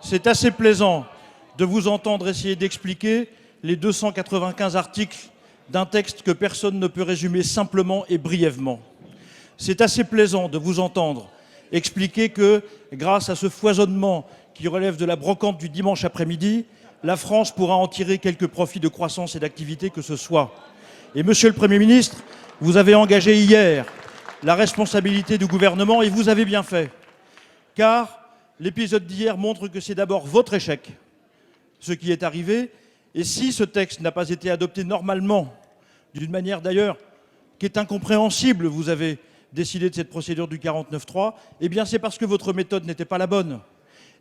C'est assez plaisant de vous entendre essayer d'expliquer les 295 articles d'un texte que personne ne peut résumer simplement et brièvement. C'est assez plaisant de vous entendre expliquer que, grâce à ce foisonnement qui relève de la brocante du dimanche après-midi, la France pourra en tirer quelques profits de croissance et d'activité que ce soit. Et Monsieur le Premier ministre, vous avez engagé hier la responsabilité du gouvernement et vous avez bien fait. Car l'épisode d'hier montre que c'est d'abord votre échec, ce qui est arrivé. Et si ce texte n'a pas été adopté normalement, d'une manière d'ailleurs qui est incompréhensible, vous avez décidé de cette procédure du 49.3, eh bien c'est parce que votre méthode n'était pas la bonne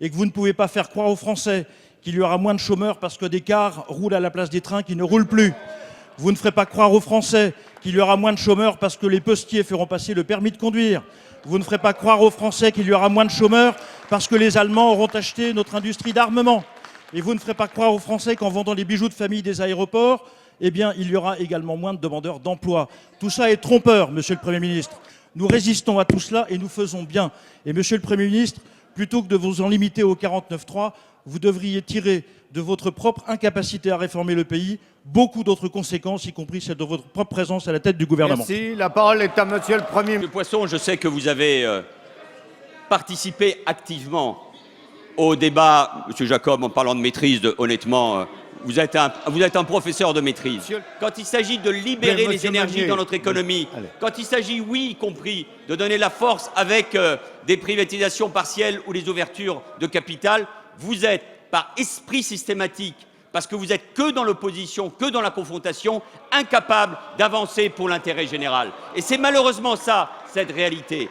et que vous ne pouvez pas faire croire aux Français qu'il y aura moins de chômeurs parce que des cars roulent à la place des trains qui ne roulent plus. Vous ne ferez pas croire aux Français qu'il y aura moins de chômeurs parce que les postiers feront passer le permis de conduire. Vous ne ferez pas croire aux Français qu'il y aura moins de chômeurs parce que les Allemands auront acheté notre industrie d'armement. Et vous ne ferez pas croire aux Français qu'en vendant les bijoux de famille des aéroports, eh bien, il y aura également moins de demandeurs d'emploi. Tout ça est trompeur, Monsieur le Premier ministre. Nous résistons à tout cela et nous faisons bien. Et Monsieur le Premier ministre, plutôt que de vous en limiter au 49.3, vous devriez tirer de votre propre incapacité à réformer le pays beaucoup d'autres conséquences, y compris celle de votre propre présence à la tête du gouvernement. Merci. La parole est à Monsieur le Premier ministre. Monsieur Poisson, je sais que vous avez participé activement au débat, Monsieur Jacob, en parlant de maîtrise, honnêtement, vous êtes un professeur de maîtrise. Quand il s'agit de libérer les énergies dans notre économie, quand il s'agit, oui, y compris, de donner la force avec des privatisations partielles ou les ouvertures de capital, vous êtes, par esprit systématique, parce que vous êtes que dans l'opposition, que dans la confrontation, incapable d'avancer pour l'intérêt général. Et c'est malheureusement ça, cette réalité.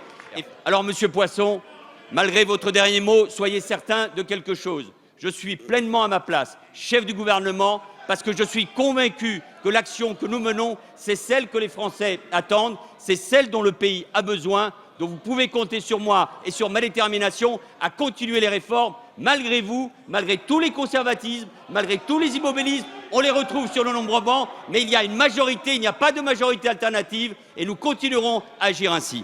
Alors, Monsieur Poisson, malgré votre dernier mot, soyez certain de quelque chose. Je suis pleinement à ma place, chef du gouvernement, parce que je suis convaincu que l'action que nous menons, c'est celle que les Français attendent, c'est celle dont le pays a besoin, dont vous pouvez compter sur moi et sur ma détermination à continuer les réformes, malgré vous, malgré tous les conservatismes, malgré tous les immobilismes. On les retrouve sur nos nombreux bancs, mais il y a une majorité, il n'y a pas de majorité alternative, et nous continuerons à agir ainsi.